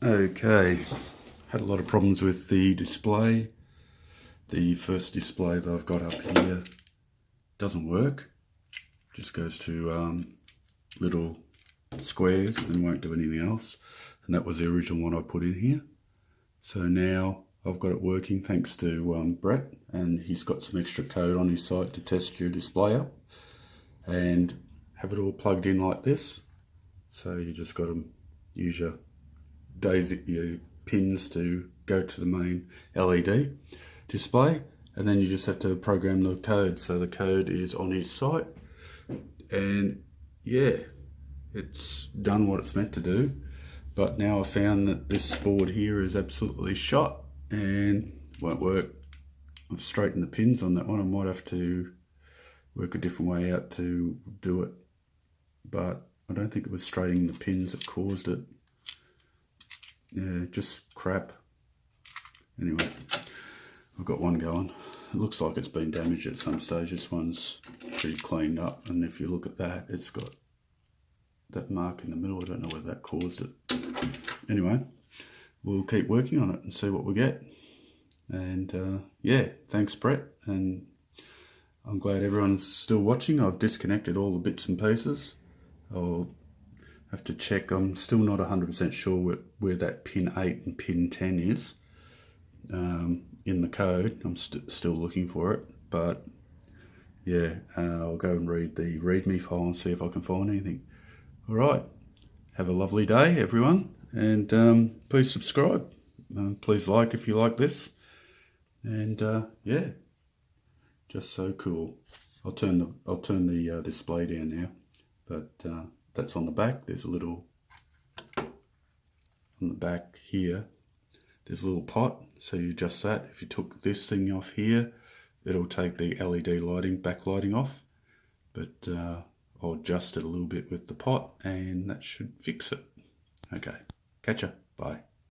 Okay, had a lot of problems with the display. The first display that I've got up here doesn't work. Just goes to little squares and won't do anything else. And that was the original one I put in here. So now I've got it working thanks to Brett, and he's got some extra code on his site to test your display up and have it all plugged in like this. So you just got to use your pins to go to the main LED display, and then you just have to program the code. So the code is on his site, and yeah, it's done what it's meant to do. But now I found that this board here is absolutely shot and won't work. I've straightened the pins on that one. I might have to work a different way out to do it, but I don't think it was straightening the pins that caused it. Yeah, just crap. Anyway, I've got one going. It looks like it's been damaged at some stage. This one's pretty cleaned up, and if you look at that, it's got that mark in the middle. I don't know whether that caused it. Anyway, we'll keep working on it and see what we get. And yeah, thanks Brett, and I'm glad everyone's still watching. I've disconnected all the bits and pieces. I'll have to check. I'm still not 100% sure where that pin 8 and pin 10 is in the code. I'm still looking for it, but yeah, I'll go and read the README file and see if I can find anything. All right, have a lovely day, everyone, and please subscribe. Please like if you like this, and yeah, just so cool. I'll turn the display down now, but that's on the back. There's a little on the back here. There's a little pot, so you adjust that. If you took this thing off here, it'll take the LED lighting, backlighting off. But I'll adjust it a little bit with the pot, and that should fix it. Okay, catch ya. Bye.